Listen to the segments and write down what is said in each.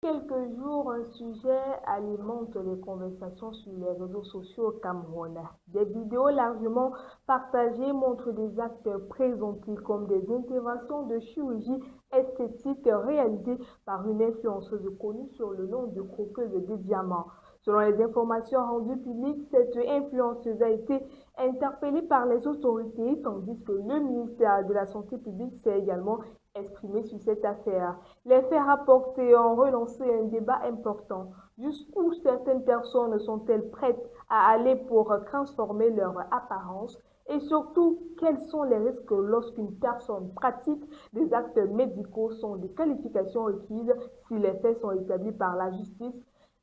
Quelques jours, un sujet alimente les conversations sur les réseaux sociaux au Cameroun. Des vidéos largement partagées montrent des actes présentés comme des interventions de chirurgie esthétique réalisées par une influenceuse connue sur le nom de Croqueuse des Diamants. Selon les informations rendues publiques, cette influenceuse a été interpellée par les autorités, tandis que le ministère de la Santé publique s'est également exprimé sur cette affaire. Les faits rapportés ont relancé un débat important. Jusqu'où certaines personnes sont-elles prêtes à aller pour transformer leur apparence? Et surtout, quels sont les risques lorsqu'une personne pratique des actes médicaux sans des qualifications requises si les faits sont établis par la justice?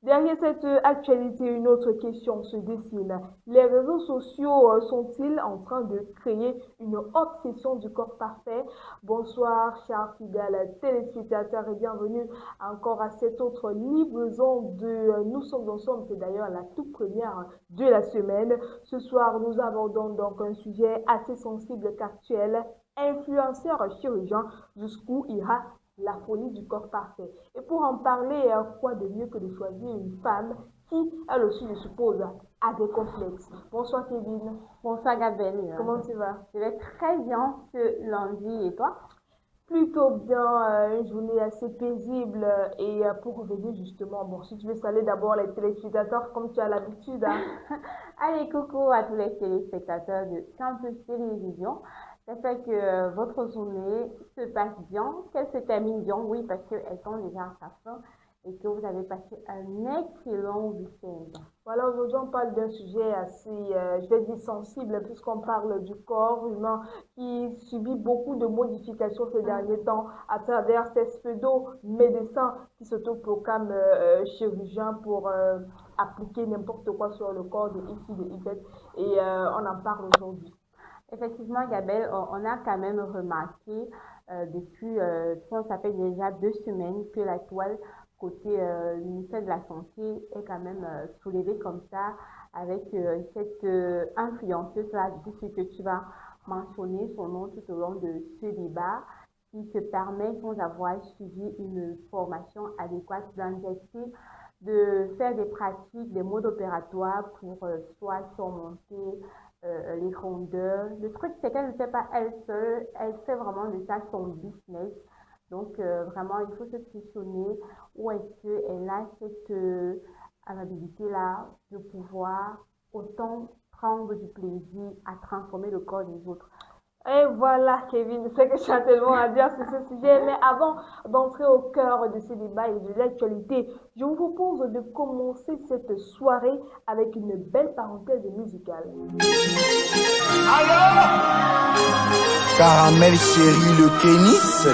Derrière cette actualité, une autre question se dessine. Les réseaux sociaux sont-ils en train de créer une obsession du corps parfait? Bonsoir, chers fidèles téléspectateurs, et bienvenue encore à cette autre livraison de Nous sommes ensemble. C'est d'ailleurs la toute première de la semaine. Ce soir, nous abordons donc un sujet assez sensible qu'actuel. Influenceur chirurgien, jusqu'où ira la folie du corps parfait? Et pour en parler, quoi de mieux que de choisir une femme qui, elle aussi, je suppose, a des complexes. Bonsoir Kevin. Bonsoir Gabriel. Comment tu vas? Je vais très bien ce lundi, et toi? Plutôt bien, une journée assez paisible. Et pour revenir justement, bon, si tu veux saluer d'abord les téléspectateurs comme tu as l'habitude. Allez, coucou à tous les téléspectateurs de Campus Télévision. J'espère que votre journée se passe bien, qu'elle se termine bien, oui, parce qu'elle tend déjà à sa fin et que vous avez passé un excellent week-end. Voilà, aujourd'hui on parle d'un sujet assez, je vais dire sensible, puisqu'on parle du corps humain qui subit beaucoup de modifications ces derniers temps à travers ces pseudo-médecins qui s'autoproclament chirurgiens pour appliquer n'importe quoi sur le corps de X ou de Y, et on en parle aujourd'hui. Effectivement, Gabriel, on a quand même remarqué depuis, ça fait déjà 2 semaines que la toile côté ministère de la Santé est quand même soulevée comme ça avec cette influenceuse-là, ce que tu vas mentionner son nom tout au long de ce débat, qui se permet, sans avoir suivi une formation adéquate, d'injecter, de faire des pratiques, des modes opératoires pour soit surmonter les rondeurs. Le truc, c'est qu'elle ne fait pas elle seule, elle fait vraiment de ça son business. Donc, vraiment, il faut se questionner où est-ce qu'elle a cette amabilité-là de pouvoir autant prendre du plaisir à transformer le corps des autres. Et voilà, Kevin, je sais que tu as tellement à dire sur ce sujet, mais avant d'entrer au cœur de ce débat et de l'actualité, je vous propose de commencer cette soirée avec une belle parenthèse musicale. Caramel chéri le Kénis,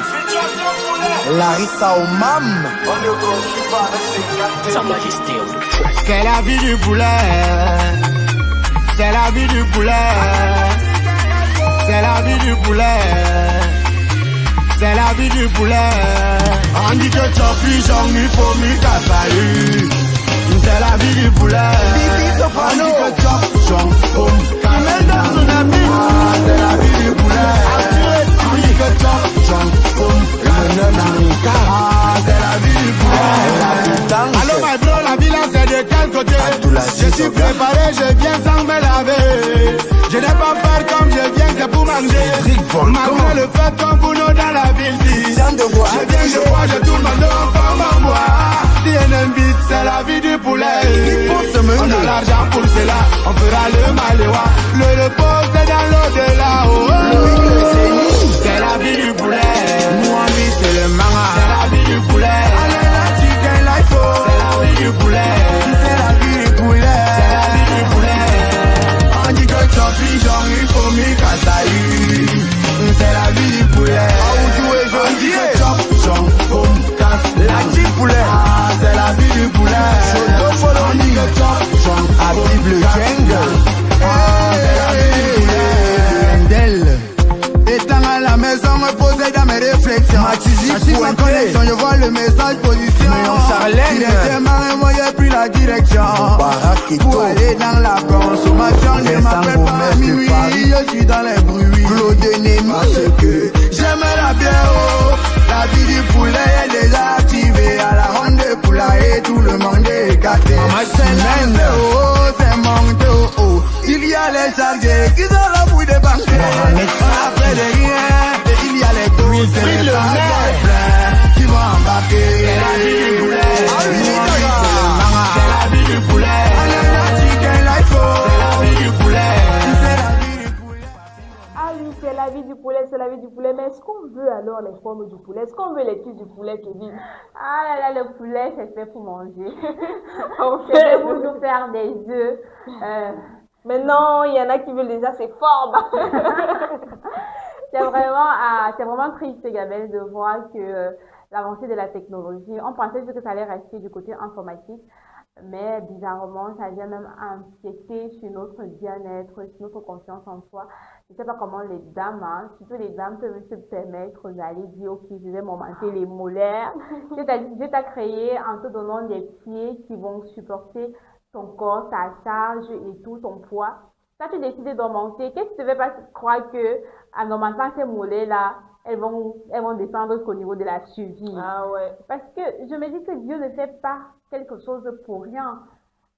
Larissa au mam. Sa Majesté au C'est la vie du poulet, c'est la vie du poulet. C'est la vie du poulet, c'est la vie du poulet. On dit que tu as plus il faut mieux qu'à salut. C'est la vie du poulet. On dit que tu as c'est la vie du poulet. On dit que tu c'est la vie du poulet. Allô my bro, la vie là c'est de quel côté? Je suis préparé, je viens sans me laver. Je n'ai pas peur comme je viens, c'est pour manger. Malgré le fait qu'on vous dans la ville, je viens de voir, je tourne mon dos comme à moi. DNB, c'est la vie du poulet. On a l'argent pour cela, on fera le maléwa. Le repos c'est dans l'au-delà. C'est la vie du poulet. Moi, c'est le manga. C'est la vie du poulet. Allez là, tu gagnes l'iPhone. C'est la vie du poulet. C'est la vie du poulet. C'est la vie du poulet. On dit que tu as pigeon, il faut mieux qu'à salut. C'est la vie du poulet. On dit que tu as pigeon, pomme, casse, la vie du poulet. C'est la vie du poulet. On dit que tu as pigeon, active le jungle. C'est la vie du poulet. Étant à la maison, me poser dans mes réflexions. J'active ma connexion, je vois le message position. Il est démarré, moi j'ai pris la direction. Pour aller dans la consommation, je m'appelle pas minuit. Je suis dans les bruits. Claude Nemo, ce que j'aime la bière. La vie du poulet est déjà activée à la ronde de laver du poulet, mais est-ce qu'on veut alors les formes du poulet? Est-ce qu'on veut les cuisses du poulet, Kevin? Ah là là, le poulet, c'est fait pour manger. En C'est fait fait, pour nous faire des œufs. mais non, il y en a qui veulent déjà ces formes. C'est vraiment triste, Gabelle, de voir que l'avancée de la technologie, on pensait que ça allait rester du côté informatique, mais bizarrement, ça vient même empiéter sur notre bien-être, sur notre confiance en soi. Je ne sais pas comment les dames, hein, surtout les dames, peuvent se permettre d'aller dire, OK, je vais m'augmenter les molaires. Dieu t'a créé en te donnant des pieds qui vont supporter ton corps, ta charge et tout, ton poids. Quand tu décides d'augmenter, qu'est-ce qui te fait pas croire que en augmentant ces mollets-là, elles vont descendre jusqu'au niveau de la cheville? Ah ouais. Parce que je me dis que Dieu ne fait pas quelque chose pour rien.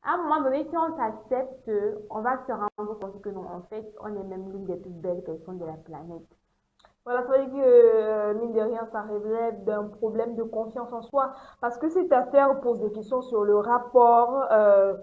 À un moment donné, si on s'accepte, on va se rendre compte que non, en fait, on est même l'une des plus belles personnes de la planète. Voilà, ça veut dire que, mine de rien, ça relève d'un problème de confiance en soi. Parce que cette affaire pose des questions sur le rapport,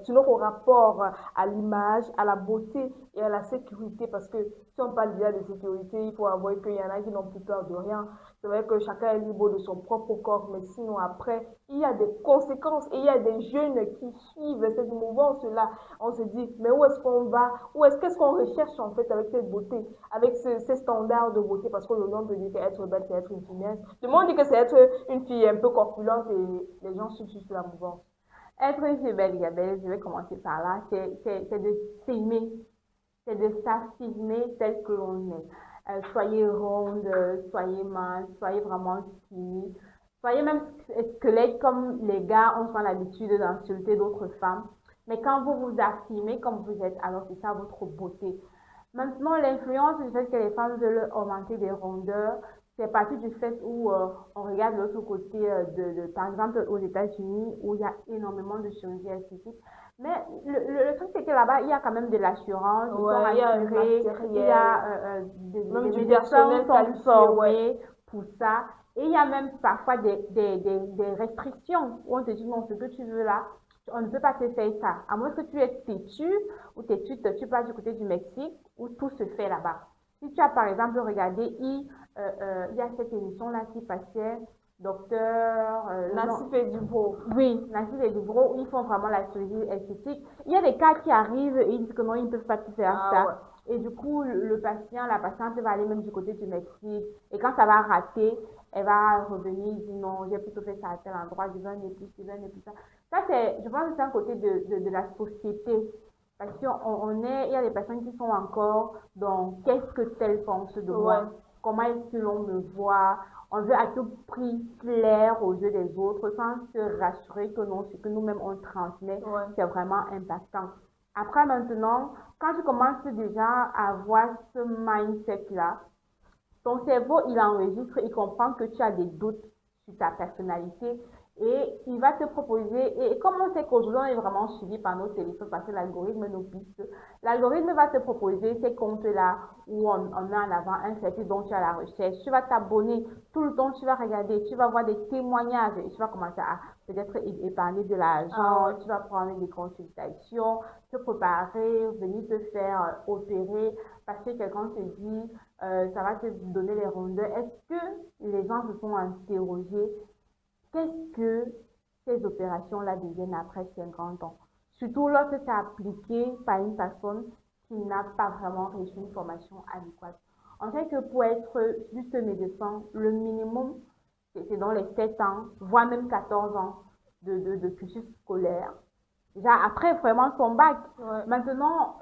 sur notre rapport à l'image, à la beauté et à la sécurité. Parce que si on parle déjà de sécurité, il faut avouer qu'il y en a qui n'ont plus peur de rien. C'est vrai que chacun est libre de son propre corps, mais sinon après, il y a des conséquences et il y a des jeunes qui suivent cette mouvance-là. On se dit, mais où est-ce qu'on va? Qu'est-ce qu'on recherche en fait avec cette beauté, avec ces standards de beauté? Parce que le monde peut dire qu'être belle, c'est être une finesse. Le monde dit que c'est être une fille un peu corpulente et les gens suivent juste la mouvance. Être une fille belle, Isabelle, je vais commencer par là, c'est de s'aimer, c'est de s'affirmer tel que l'on est. Soyez ronde, soyez mince, soyez vraiment skinny, soyez même squelette comme les gars ont souvent l'habitude d'insulter d'autres femmes. Mais quand vous vous affirmez comme vous êtes, alors c'est ça votre beauté. Maintenant, l'influence du fait que les femmes veulent augmenter des rondeurs, c'est parti du fait où on regarde l'autre côté par exemple, aux États-Unis, où il y a énormément de chirurgie esthétique. Mais le truc, c'est que là-bas, il y a quand même de l'assurance, ils sont Ouais, il y a un assurés, il y a même des du médecins personnel sont qualifié, formés pour ça. Et il y a même parfois des restrictions où on te dit non, ce que tu veux là, on ne peut pas te faire ça. À moins que tu es têtu ou têtue, tu passes du côté du Mexique où tout se fait là-bas. Si tu as par exemple regardé, il y a cette émission-là qui passait, Docteur Nassif et Dubro. Oui, Nassif et Dubro, où ils font vraiment la chirurgie esthétique. Il y a des cas qui arrivent et ils disent que non, ils ne peuvent pas te faire ça. Ouais. Et du coup, la patiente va aller même du côté du Mexique. Et quand ça va rater, elle va revenir, dire non, j'ai plutôt fait ça à tel endroit, je veux un plus, je veux un plus ça. Ça, je pense que c'est un côté de la société. Parce il y a des personnes qui sont encore dans qu'est-ce que telle pense de moi, comment est-ce que l'on me voit. On veut à tout prix plaire aux yeux des autres sans se rassurer que non, ce que nous-mêmes on transmet, c'est vraiment impactant. Après maintenant, quand tu commences déjà à avoir ce mindset-là, ton cerveau, il enregistre, il comprend que tu as des doutes sur ta personnalité et il va te proposer, et comme on sait qu'aujourd'hui on est vraiment suivi par nos téléphones parce que l'algorithme nous piste, l'algorithme va te proposer ces comptes-là où on met en avant un service dont tu as la recherche, tu vas t'abonner, tout le temps tu vas regarder, tu vas voir des témoignages et tu vas commencer à peut-être épargner de l'argent, tu vas prendre des consultations, te préparer, venir te faire opérer parce que quelqu'un te dit ça va te donner les rondeurs. Est-ce que les gens se sont interrogés qu'est-ce que ces opérations-là deviennent après 50 ans? Surtout lorsque c'est appliqué par une personne qui n'a pas vraiment reçu une formation adéquate. On sait que pour être juste médecin, le minimum, c'est dans les 7 ans, voire même 14 ans de cursus scolaire. Déjà, après vraiment son bac. Maintenant,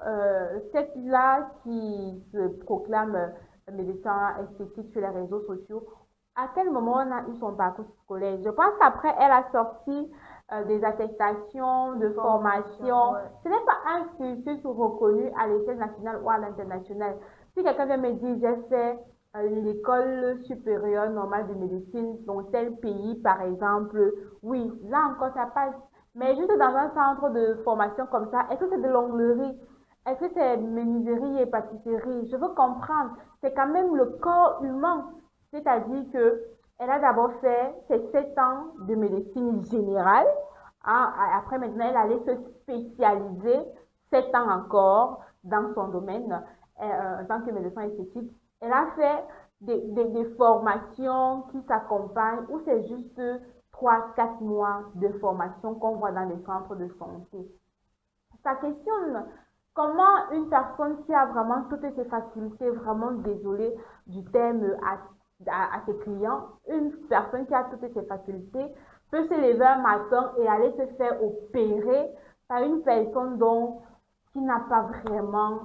cette-là qui se proclame médecin esthétique sur les réseaux sociaux, à quel moment on a eu son parcours scolaire? Je pense qu'après, elle a sorti des attestations de formation. Ce n'est pas un cursus reconnu à l'échelle nationale ou à l'international. Si quelqu'un vient me dire, j'ai fait l'école supérieure normale de médecine dans tel pays, par exemple, oui, là encore, ça passe. Mais juste dans un centre de formation comme ça, est-ce que c'est de l'onglerie? Est-ce que c'est menuiserie et pâtisserie? Je veux comprendre. C'est quand même le corps humain. C'est-à-dire qu'elle a d'abord fait ses 7 ans de médecine générale. Après, maintenant, elle allait se spécialiser 7 ans encore dans son domaine en tant que médecin esthétique. Elle a fait des formations qui s'accompagnent ou c'est juste 3, 4 mois de formation qu'on voit dans les centres de santé? Ça questionne comment une personne qui a vraiment toutes ses facultés, vraiment désolée du terme à ses clients, une personne qui a toutes ses facultés peut se lever un matin et aller se faire opérer par une personne qui n'a pas vraiment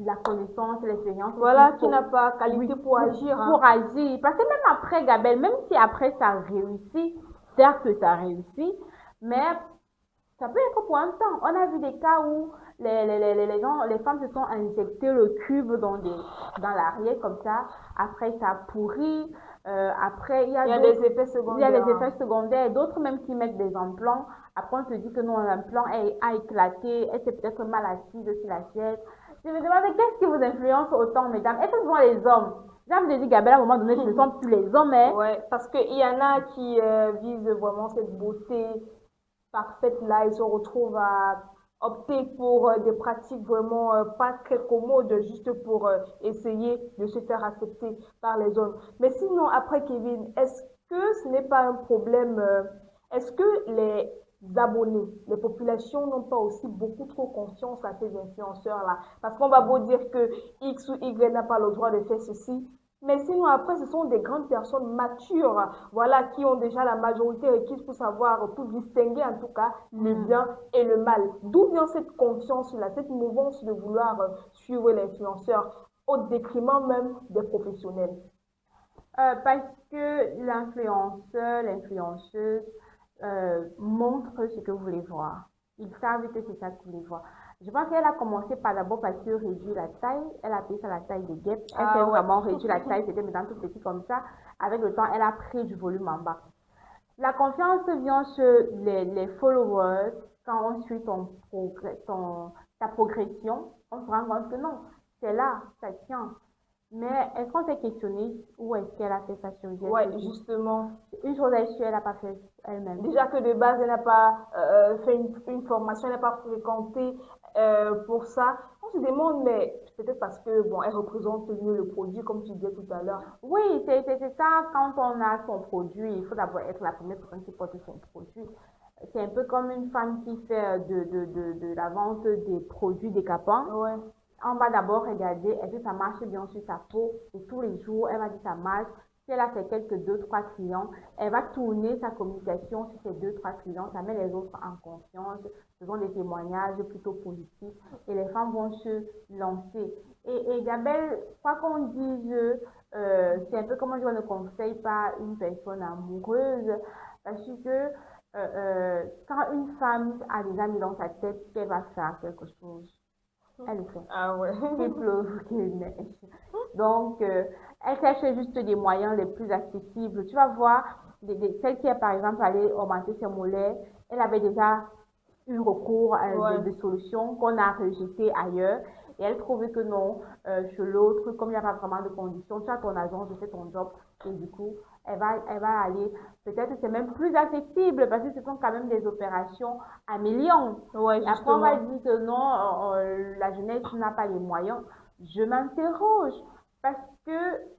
la connaissance, l'expérience. Voilà, qui n'a pas qualité oui, pour agir. Pour agir. Parce que même après, Gabelle, même si après ça réussit, certes ça réussit, mais ça peut être pour un temps. On a vu des cas où les femmes se sont injectées le cube dans l'arrière comme ça. Après, ça pourrit. Après, il y a des effets secondaires. Il y a des effets secondaires. D'autres même qui mettent des implants. Après, on te dit que non, l'implant a éclaté. Elle s'est peut-être mal assise sur la chaise. Je me demande, qu'est-ce qui vous influence autant, mesdames? Est-ce que ce sont les hommes? J'ai envie de dire, Gabrielle, à un moment donné, ce ne sont plus les hommes. Hein? Ouais, parce qu'il y en a qui visent vraiment cette beauté parfaite là, ils se retrouvent à opter pour des pratiques vraiment pas très commodes, juste pour essayer de se faire accepter par les hommes. Mais sinon, après Kevin, est-ce que ce n'est pas un problème, est-ce que les abonnés, les populations n'ont pas aussi beaucoup trop confiance à ces influenceurs-là? Parce qu'on va beau dire que X ou Y n'a pas le droit de faire ceci, mais sinon, après, ce sont des grandes personnes matures, voilà, qui ont déjà la majorité requise pour savoir, pour distinguer en tout cas le bien et le mal. D'où vient cette confiance-là, cette mouvance de vouloir suivre l'influenceur au détriment même des professionnels? Parce que l'influenceur, l'influenceuse montre ce que vous voulez voir. Ils savent que c'est ça que vous voulez voir. Je pense qu'elle a commencé par d'abord par se réduire la taille. Elle a pris ça la taille de guêpe. Elle s'est vraiment réduit la taille. C'était maintenant tout petit comme ça. Avec le temps, elle a pris du volume en bas. La confiance vient sur les followers. Quand on suit ta progression, on se rend compte que non, c'est là, ça tient. Mais est-ce qu'on s'est questionné où est-ce qu'elle a fait sa chirurgie? Ouais, justement. Une chose est sûre, elle n'a pas fait elle-même. Déjà que de base, elle n'a pas fait une formation, elle n'a pas fréquenté pour ça. On se demande, mais peut-être parce que, bon, elle représente mieux le produit, comme tu disais tout à l'heure. Oui, c'est ça. Quand on a son produit, il faut d'abord être la première personne qui porte son produit. C'est un peu comme une femme qui fait de la vente des produits décapants. Ouais. On va d'abord regarder est-ce que ça marche bien sur sa peau et tous les jours, elle va dire ça marche. Si elle a fait quelques 2, 3 clients, elle va tourner sa communication sur ces 2, 3 clients. Ça met les autres en confiance. Ce sont des témoignages plutôt positifs et les femmes vont se lancer. Et Gabelle, quoi qu'on dise, c'est un peu comme je ne conseille pas une personne amoureuse parce que quand une femme a déjà mis dans sa tête qu'elle va faire quelque chose, elle le fait. Ah ouais. Qu'il pleuve, qu'il neige. Donc, elle cherche juste des moyens les plus accessibles. Tu vas voir, celle qui est par exemple allée augmenter ses mollets, elle avait déjà eu recours à des solutions qu'on a rejetées ailleurs. Et elle trouvait que non, chez l'autre, comme il n'y a pas vraiment de conditions, tu as ton agence, tu fais ton job, et du coup, elle va aller, peut-être que c'est même plus accessible, parce que ce sont quand même des opérations à millions. Ouais, et après, on va dire que non, la jeunesse n'a pas les moyens. Je m'interroge, parce que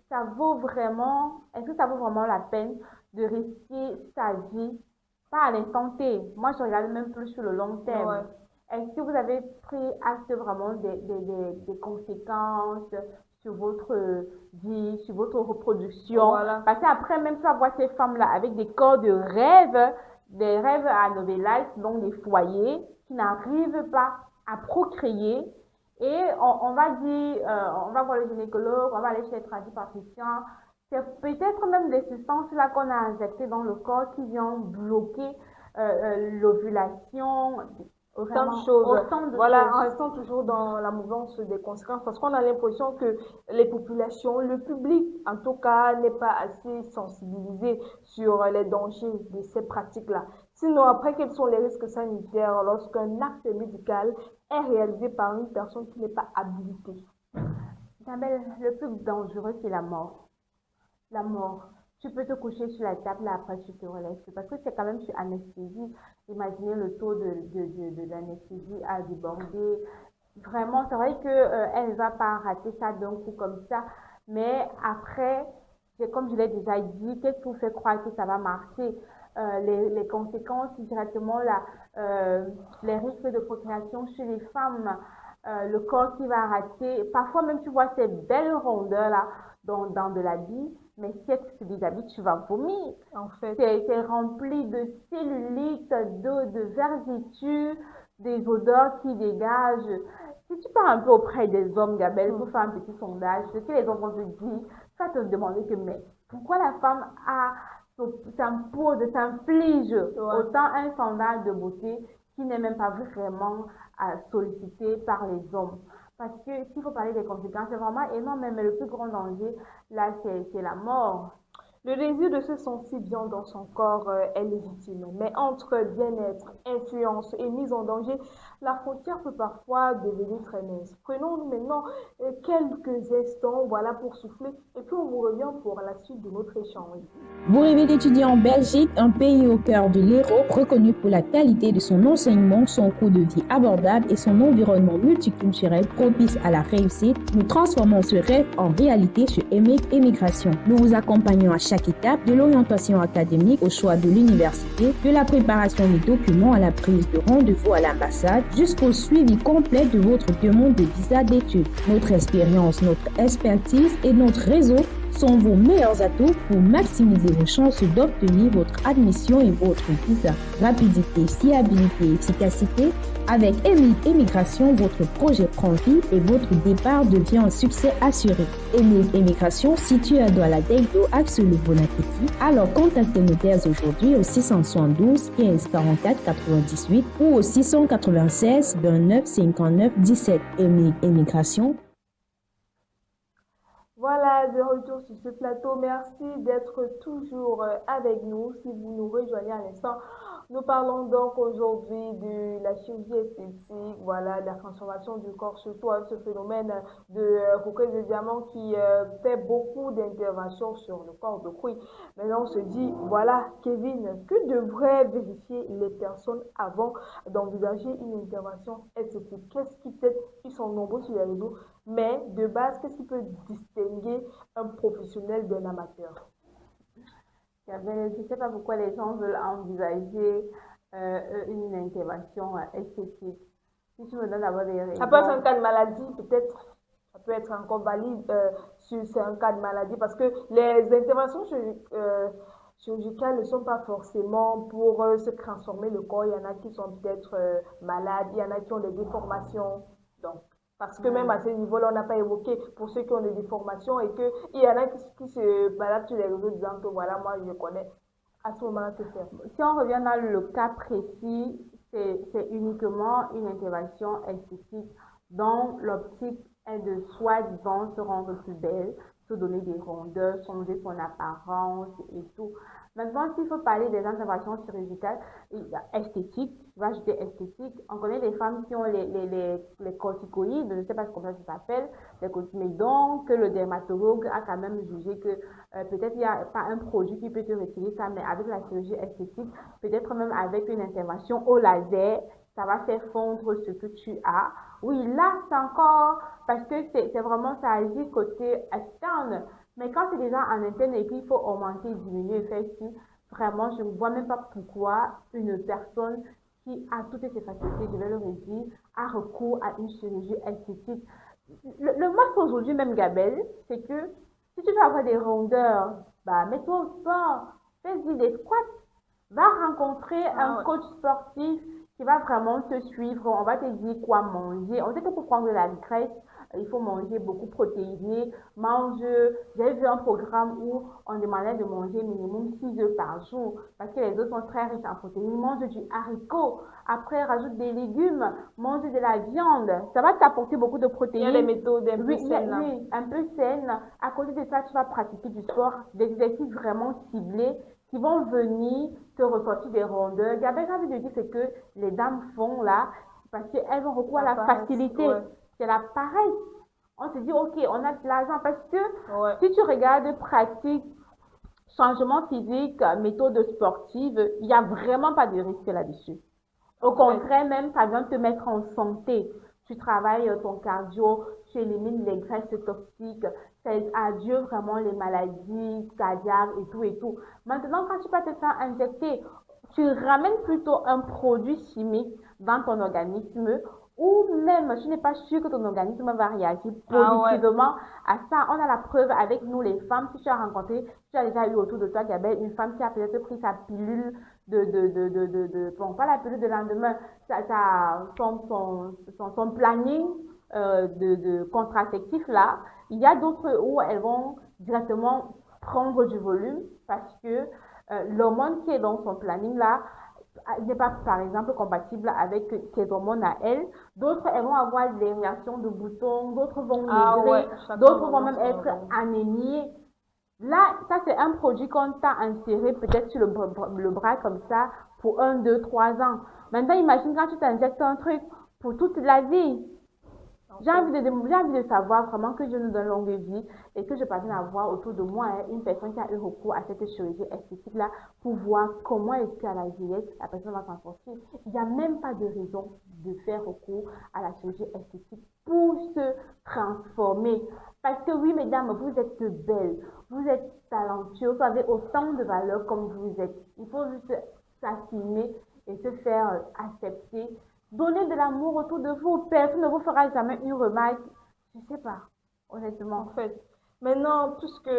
ça vaut vraiment, est-ce que ça vaut vraiment la peine de risquer sa vie, pas à l'instant T, moi je regarde même plus sur le long terme. Ouais. Est-ce que vous avez pris acte vraiment des conséquences sur votre vie, sur votre reproduction? Voilà. Parce qu'après, même tu vas voir ces femmes-là avec des corps de rêve, des rêves à Novelas, donc des foyers qui n'arrivent pas à procréer. Et on va dire, on va voir le gynécologue, on va aller chez le tradipraticien. C'est peut-être même des substances-là qu'on a injectées dans le corps qui viennent bloquer l'ovulation. Autant de choses. Voilà, en restant toujours dans la mouvance des conséquences, parce qu'on a l'impression que les populations, le public, en tout cas, n'est pas assez sensibilisé sur les dangers de ces pratiques-là. Sinon, après, quels sont les risques sanitaires lorsqu'un acte médical est réalisé par une personne qui n'est pas habilitée? Isabelle, le plus dangereux, c'est la mort. La mort. Tu peux te coucher sur la table, là, après tu te relèves. Parce que c'est quand même sur anesthésie. Imaginez le taux de l'anesthésie à déborder. Vraiment, c'est vrai qu'elle ne va pas rater ça d'un coup comme ça. Mais après, comme je l'ai déjà dit, qu'est-ce qui vous fait croire que ça va marcher? Les conséquences directement, les risques de procréation chez les femmes, le corps qui va rater. Parfois même, tu vois ces belles rondeurs-là dans de l'habit, mais si tu te déshabilles, tu vas vomir. En fait, C'est rempli de cellulite, de vergetures, des odeurs qui dégagent. Si tu pars un peu auprès des hommes, Gabelle, pour faire un petit sondage, ce que les hommes vont te dire, tu vas te demander que, mais pourquoi la femme s'inflige autant un standard de beauté qui n'est même pas vraiment sollicité par les hommes? Parce que s'il faut parler des conséquences, c'est vraiment énorme, mais le plus grand danger, là, c'est la mort. le désir de se sentir bien dans son corps est légitime, mais entre bien-être, influence et mise en danger, la frontière peut parfois devenir très mince. Prenons-nous maintenant quelques instants, voilà, pour souffler, et puis on vous revient pour la suite de notre échange. Vous rêvez d'étudier en Belgique, un pays au cœur de l'Europe, reconnu pour la qualité de son enseignement, son coût de vie abordable et son environnement multiculturel propice à la réussite. Nous transformons ce rêve en réalité chez EMIG Immigration. Nous vous accompagnons à chaque étape, de l'orientation académique au choix de l'université, de la préparation des documents à la prise de rendez-vous à l'ambassade, jusqu'au suivi complet de votre demande de visa d'études. Notre expérience, notre expertise et notre réseau sont vos meilleurs atouts pour maximiser vos chances d'obtenir votre admission et votre visa. Rapidité, fiabilité et efficacité. Avec EMIG Immigration, votre projet prend vie et votre départ devient un succès assuré. EMIG Immigration, situé à Douala-Degdo, axe le Bon Appétit. Alors contactez-nous dès aujourd'hui au 672 15 44 98 ou au 696 29 59 17. EMIG Immigration. Voilà, de retour sur ce plateau. Merci d'être toujours avec nous. Si vous nous rejoignez à l'instant, nous parlons donc aujourd'hui de la chirurgie esthétique, voilà, de la transformation du corps, surtout ce phénomène de coquille de diamant qui fait beaucoup d'interventions sur le corps de cuir. Maintenant, on se dit, voilà, Kevin, que devraient vérifier les personnes avant d'envisager une intervention esthétique? Qu'est-ce qui peut-être, ils sont nombreux sur les réseaux, mais de base, qu'est-ce qui peut distinguer un professionnel d'un amateur? Je ne sais pas pourquoi les gens veulent envisager une intervention esthétique. Si tu me donnes d'abord des raisons. Ça peut être un cas de maladie, peut-être. Ça peut être encore valide si c'est un cas de maladie, parce que les interventions chirurgicales ne sont pas forcément pour se transformer le corps. Il y en a qui sont peut-être malades, il y en a qui ont des déformations. Donc, parce que même à ce niveau-là, on n'a pas évoqué pour ceux qui ont des déformations et qu'il y en a qui se baladent sur les réseaux disant que voilà, moi je connais. À ce moment-là, que faire? Si on revient dans le cas précis, c'est uniquement une intervention esthétique dont l'optique est de soi-disant se rendre plus belle, se donner des rondeurs, changer son apparence et tout. Maintenant, s'il faut parler des interventions chirurgicales esthétiques, je vais ajouter esthétique, on connaît des femmes qui ont les corticoïdes, je ne sais pas comment ça s'appelle, mais donc le dermatologue a quand même jugé que peut-être il n'y a pas un produit qui peut te retirer ça, mais avec la chirurgie esthétique, peut-être même avec une intervention au laser, ça va faire fondre ce que tu as. Oui, là, c'est encore, parce que c'est vraiment, ça agit côté externe. Mais quand c'est déjà en interne et qu'il faut augmenter, diminuer, faire ci, vraiment, je ne vois même pas pourquoi une personne qui a toutes ces facultés, je vais le redire, a recours à une chirurgie esthétique. Le masque aujourd'hui, même Gabelle, c'est que si tu veux avoir des rondeurs, bah, mets-toi au sport, fais-y des squats, va rencontrer un coach sportif qui va vraiment te suivre. On va te dire quoi manger. On sait que pour prendre de la graisse, il faut manger beaucoup protéiné. J'ai vu un programme où on demandait de manger minimum 6 œufs par jour parce que les œufs sont très riches en protéines. Mange du haricot. Après, rajoute des légumes. Mange de la viande. Ça va t'apporter beaucoup de protéines. Il y a des méthodes un peu saines. Oui, un peu saines. À côté de ça, tu vas pratiquer du sport, des exercices vraiment ciblés qui vont venir te ressortir des rondeurs. Gabelle, j'ai envie de dire, c'est que les dames font là, parce qu'elles ont recours à la facilité. Ouais. C'est la paresse. On se dit, ok, on a de l'argent, parce que si tu regardes pratique, changement physique, méthode sportive, il n'y a vraiment pas de risque là-dessus. Au contraire, même, ça vient te mettre en santé. Tu travailles ton cardio, tu élimines les graisses toxiques. c'est adieu vraiment les maladies cardiaques et tout et tout. Maintenant, quand tu vas te faire injecter, tu ramènes plutôt un produit chimique dans ton organisme ou même tu n'es pas sûr que ton organisme va réagir positivement à ça. On a la preuve avec nous les femmes. Si tu as rencontré, tu as déjà eu autour de toi, Gabelle, une femme qui a peut-être pris sa pilule bon, pas la pilule de lendemain, son planning de contraceptif là. Il y a d'autres où elles vont directement prendre du volume parce que l'hormone qui est dans son planning là n'est pas, par exemple, compatible avec ses hormones à elle. D'autres, elles vont avoir des réactions de boutons, d'autres vont maigrir, d'autres vont même être anémiées. Là, ça, c'est un produit qu'on t'a inséré peut-être sur le bras comme ça pour 1, 2, 3 ans. Maintenant, imagine quand tu t'injectes un truc pour toute la vie. J'ai envie de savoir vraiment que Dieu nous donne longue vie et que je parvienne à voir autour de moi une personne qui a eu recours à cette chirurgie esthétique-là pour voir comment est-ce qu'à la vieillesse, la personne va s'en sortir. Il n'y a même pas de raison de faire recours à la chirurgie esthétique pour se transformer. Parce que oui, mesdames, vous êtes belles, vous êtes talentueuses, vous avez autant de valeur comme vous êtes. Il faut juste s'assumer et se faire accepter. Donnez de l'amour autour de vous. Personne ne vous fera jamais une remarque. Je sais pas, honnêtement. En fait, maintenant, puisque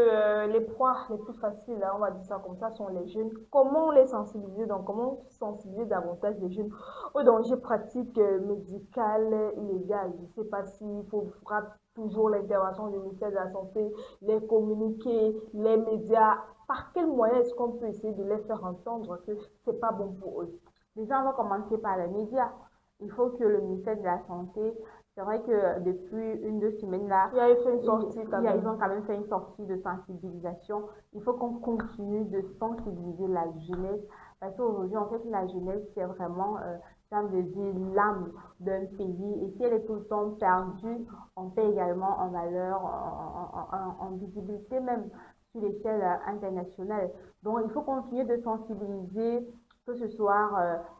les proies les plus faciles, hein, on va dire ça comme ça, sont les jeunes, comment les sensibiliser? Donc, comment sensibiliser davantage les jeunes aux dangers pratiques médicales illégales? Je ne sais pas s'il faudra toujours l'intervention du ministère de la Santé, les communiquer, les médias. Par quel moyen est-ce qu'on peut essayer de les faire entendre que c'est pas bon pour eux? Déjà, on va commencer par les médias. Il faut que le ministère de la Santé, c'est vrai que depuis 1, 2 semaines là, il y a fait une sortie ils ont quand même fait une sortie de sensibilisation. Il faut qu'on continue de sensibiliser la jeunesse parce qu'aujourd'hui, en fait, la jeunesse, c'est vraiment, de dire, l'âme d'un pays. Et si elle est tout le temps perdue, on perd également en valeur, en visibilité même sur l'échelle internationale. Donc, il faut continuer de sensibiliser que ce soit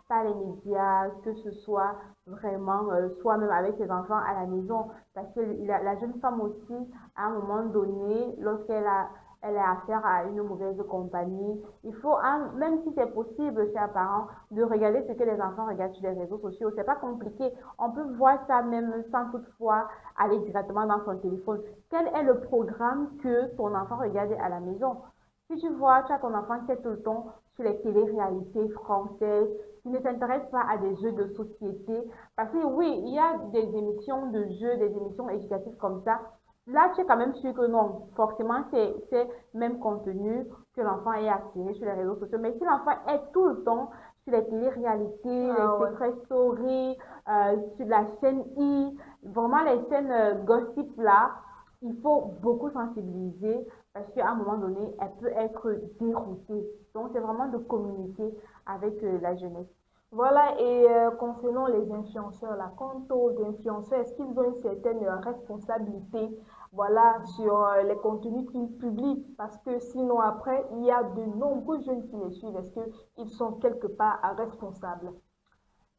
par les médias, que ce soit vraiment soi-même avec ses enfants à la maison. Parce que la jeune femme aussi, à un moment donné, elle a affaire à une mauvaise compagnie, il faut, même si c'est possible, chers parents, de regarder ce que les enfants regardent sur les réseaux sociaux. C'est pas compliqué. On peut voir ça même sans toutefois aller directement dans son téléphone. Quel est le programme que ton enfant regarde à la maison? Si tu vois, tu as ton enfant qui est tout le temps sur les télé-réalités françaises, qui ne s'intéresse pas à des jeux de société, parce que oui, il y a des émissions de jeux, des émissions éducatives comme ça. Là, tu es quand même sûr que non, forcément, c'est même contenu que l'enfant est attiré sur les réseaux sociaux. Mais si l'enfant est tout le temps sur les télé-réalités, les Secret Story, sur la chaîne I, vraiment les chaînes gossip là, il faut beaucoup sensibiliser parce qu'à un moment donné, elle peut être déroutée. Donc, c'est vraiment de communiquer avec la jeunesse. Voilà, et concernant les influenceurs, là, quant aux influenceurs, est-ce qu'ils ont une certaine responsabilité, voilà, sur les contenus qu'ils publient? Parce que sinon, après, il y a de nombreux jeunes qui les suivent. Est-ce qu'ils sont quelque part responsables?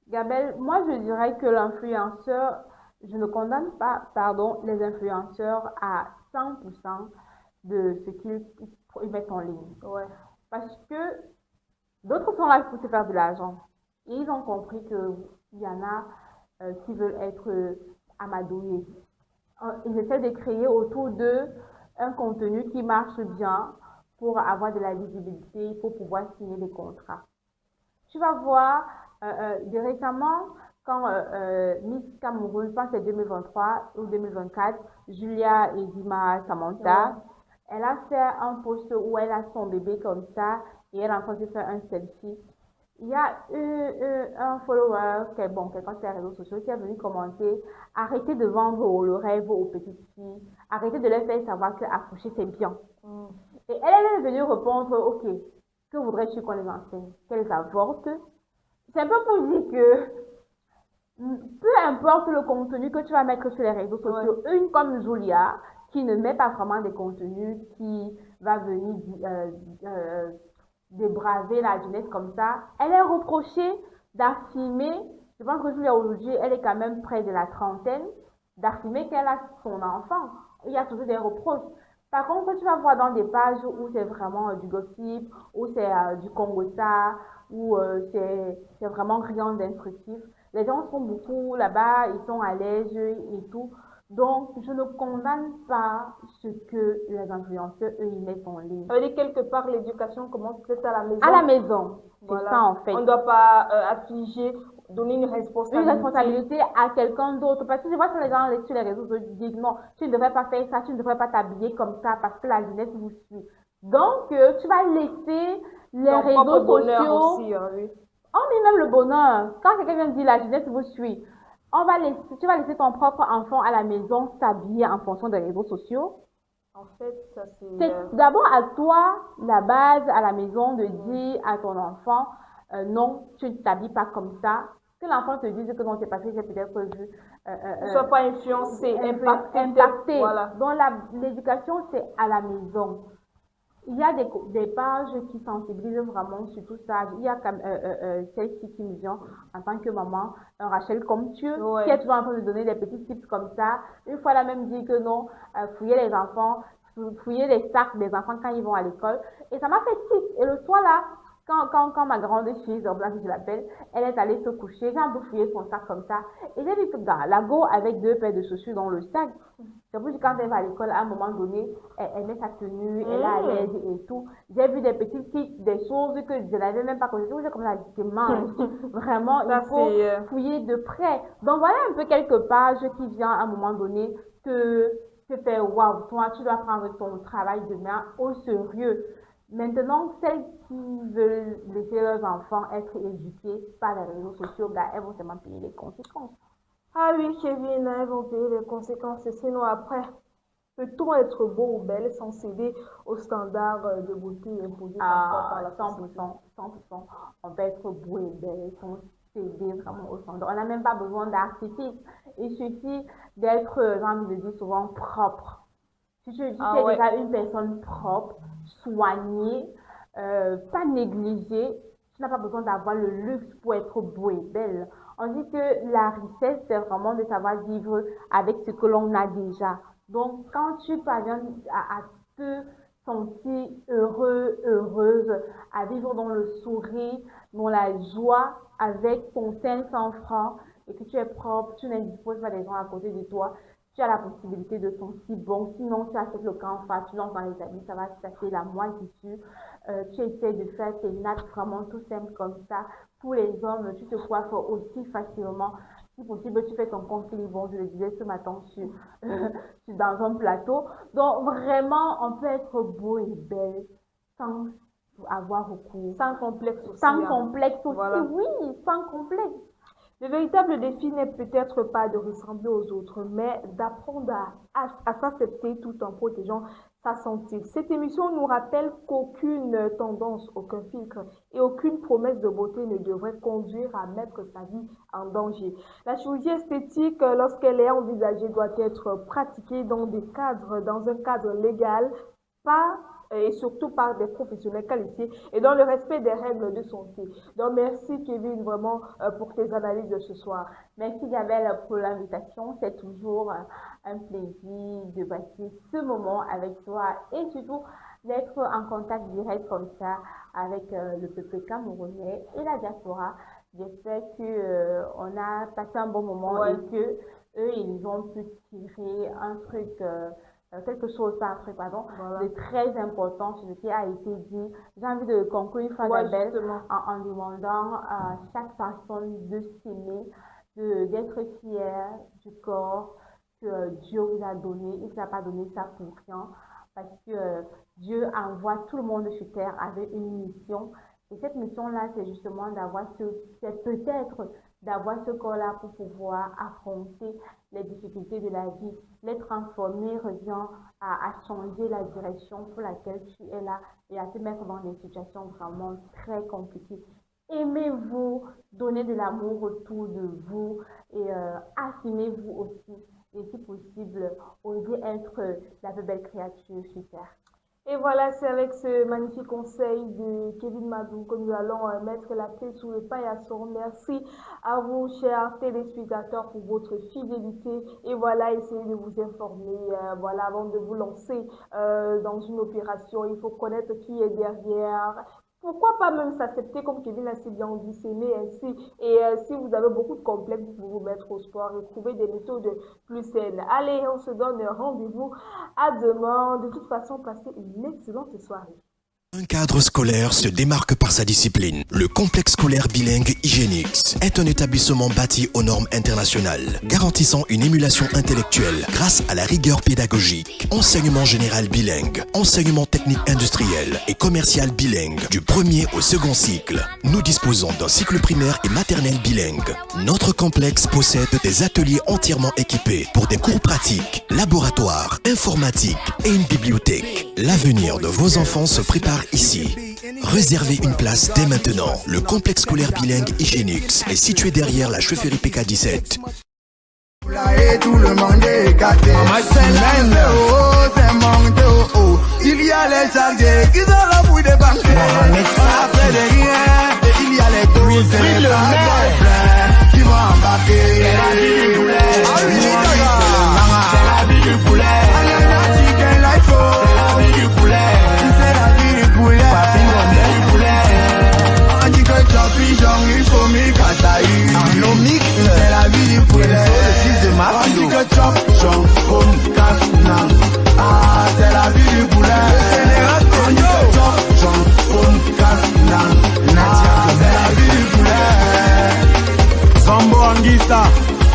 Gabelle, moi, je dirais que l'influenceur, je ne condamne pas, pardon, les influenceurs à 100% de ce qu'ils mettent en ligne. Ouais. Parce que d'autres sont là pour se faire de l'argent. Et ils ont compris qu'il y en a qui veulent être amadoués. Ils essaient de créer autour d'eux un contenu qui marche bien pour avoir de la visibilité, pour pouvoir signer des contrats. Tu vas voir, récemment, quand Miss Cameroun, je pense que c'est 2023 ou 2024, Julia Edima Samantha, elle a fait un post où elle a son bébé comme ça et elle est en train de faire un selfie. Il y a un follower, quelqu'un sur les réseaux sociaux qui est venu commenter, arrêtez de vendre le rêve aux petites filles, arrêtez de leur faire savoir qu'accoucher c'est bien. Et elle est venue répondre, ok, que voudrais-tu qu'on les enseigne? Qu'elles avortent? C'est un peu pour dire que peu importe le contenu que tu vas mettre sur les réseaux sociaux, une comme Julia, qui ne met pas vraiment des contenus qui va venir débraver la jeunesse comme ça, elle est reprochée d'affirmer, je pense que Julia aujourd'hui, elle est quand même près de la trentaine, d'affirmer qu'elle a son enfant. il y a toujours des reproches. Par contre, tu vas voir dans des pages où c'est vraiment du gossip, où c'est du Congossa, où c'est vraiment rien d'instructif. Les gens sont beaucoup là-bas, ils sont à l'aise et tout. Donc, je ne condamne pas ce que les influenceurs, eux, ils mettent en ligne. Ça veut dire quelque part, l'éducation commence peut-être à la maison. À la maison, c'est Voilà. ça en fait. On ne doit pas affliger, donner une Une responsabilité. responsabilité à quelqu'un d'autre. Parce que je vois sur les gens sur les réseaux sociaux disent non, tu ne devrais pas faire ça, tu ne devrais pas t'habiller comme ça parce que la jeunesse vous suit. Donc, tu vas laisser les Ton propre réseaux bonheur sociaux. aussi, hein, oui. On met même le bonheur. Quand quelqu'un vient dire la jeunesse vous suit, tu vas laisser ton propre enfant à la maison s'habiller en fonction des réseaux sociaux. En fait, ça c'est... C'est d'abord à toi, la base, à la maison, de dire à ton enfant, non, tu ne t'habilles pas comme ça. Que l'enfant te dise que non, c'est parce que j'ai peut-être vu. Ne sois pas influencé, impacté. Voilà. Donc, l'éducation, c'est à la maison. Il y a des pages qui sensibilisent vraiment sur tout ça. Il y a comme celle-ci qui me vient en tant que maman, Rachel comme Dieu, qui est toujours en train de donner des petits tips comme ça. Une fois, elle a même dit que non, fouiller les enfants, fouiller les sacs des enfants quand ils vont à l'école. Et ça m'a fait tic. Et le soir là, quand ma grande fille, je l'appelle, elle est allée se coucher, j'ai un peu fouillé son sac comme ça. Et j'ai vu que la go avec 2 paires de chaussures dans le sac. C'est pour que quand elle va à l'école, à un moment donné, elle met sa tenue, elle est à l'aise et tout. J'ai vu des petits kits, des choses que je n'avais même pas connues. J'ai comme ça, vraiment, il faut fouiller de près. Donc voilà un peu quelques pages qui viennent à un moment donné te faire waouh, toi, tu dois prendre ton travail demain au sérieux. Maintenant, celles qui veulent laisser leurs enfants être éduqués par les réseaux sociaux, elles vont seulement payer les conséquences. Ah oui, Kevin, elles vont payer les conséquences. Sinon, après, peut-on être beau ou belle sans céder aux standards de beauté imposés par la 100%, 100%. On peut être beau et belle sans céder vraiment aux standards. On n'a même pas besoin d'artifice. Il suffit d'être, j'ai envie de dire souvent, propre. Si tu es déjà une personne propre, soignée, pas négligée, tu n'as pas besoin d'avoir le luxe pour être beau et belle. On dit que la richesse, c'est vraiment de savoir vivre avec ce que l'on a déjà. Donc, quand tu parviens à te sentir heureux, heureuse, à vivre dans le sourire, dans la joie, avec ton 500 francs, et que tu es propre, tu n'indisposes pas des gens à côté de toi, tu as la possibilité de sentir bon. Sinon, tu achètes le camp en face, tu lances dans les habits, ça va se passer la moelle dessus. Tu essaies de faire tes nattes vraiment tout simple comme ça. Pour les hommes, tu te coiffes aussi facilement. Si possible, tu fais ton compte bon, je le disais ce matin dans un plateau. Donc, vraiment, on peut être beau et belle sans avoir recours. Sans complexe aussi. Sans complexe aussi, voilà. Oui, sans complexe. Le véritable défi n'est peut-être pas de ressembler aux autres, mais d'apprendre à s'accepter tout en protégeant sa santé. Cette émission nous rappelle qu'aucune tendance, aucun filtre et aucune promesse de beauté ne devrait conduire à mettre sa vie en danger. La chirurgie esthétique, lorsqu'elle est envisagée, doit être pratiquée dans un cadre légal, et surtout par des professionnels qualifiés et dans le respect des règles de santé. Donc, merci Kevin vraiment pour tes analyses de ce soir. Merci Gabelle pour l'invitation. C'est toujours un plaisir de passer ce moment avec toi et surtout d'être en contact direct comme ça avec le peuple camerounais et la diaspora. J'espère que on a passé un bon moment et que eux ils ont pu tirer un truc quelque chose, pas un truc, pardon, de très important sur ce qui a été dit. J'ai envie de conclure une fois en demandant à chaque personne de s'aimer, d'être fière du corps que Dieu vous a donné. Il ne vous a pas donné ça pour rien, parce que Dieu envoie tout le monde sur terre avec une mission. Et cette mission-là, c'est justement d'avoir ce corps-là pour pouvoir affronter les difficultés de la vie, les transformer revient à changer la direction pour laquelle tu es là et à te mettre dans des situations vraiment très compliquées. Aimez-vous, donnez de l'amour autour de vous et assumez-vous aussi. Et si possible, osez être la plus belle créature sur terre. Et voilà, c'est avec ce magnifique conseil de Kevin Madou que nous allons mettre la clé sous le paillasson. Merci à vous, chers téléspectateurs, pour votre fidélité. Et voilà, essayez de vous informer. Voilà, avant de vous lancer dans une opération, il faut connaître qui est derrière. Pourquoi pas même s'accepter, comme Kevin l'a si bien dit, s'aimer ainsi. Et si vous avez beaucoup de complexes, vous pouvez vous mettre au sport et trouver des méthodes plus saines. Allez, on se donne rendez-vous à demain. De toute façon, passez une excellente soirée. Un cadre scolaire se démarque par sa discipline. Le complexe scolaire bilingue Hygienix est un établissement bâti aux normes internationales, garantissant une émulation intellectuelle grâce à la rigueur pédagogique. Enseignement général bilingue, enseignement technique industriel et commercial bilingue du premier au second cycle. Nous disposons d'un cycle primaire et maternel bilingue. Notre complexe possède des ateliers entièrement équipés pour des cours pratiques, laboratoires, informatique et une bibliothèque. L'avenir de vos enfants se prépare ici. Réservez une place dès maintenant. Le complexe scolaire bilingue Hygienix est situé derrière la chefferie PK17. Tout le monde est gâté. Il y a les chargés qui sont là pour dépenser. Après les riens, il y a les douces et les pleins qui vont embarquer. C'est la vie du poulet. C'est la vie du poulet. C'est la vie du poulet. C'est la vie du poulet. On dit que Champion, il faut m'y casser. Nos mix, c'est la vie du poulet. On dit que Champion, faut m'y casser. Ah, c'est la vie du poulet. On dit que Champion, faut m'y casser. Ah, c'est la vie du poulet. Zambo Anguissa,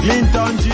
Clinton J.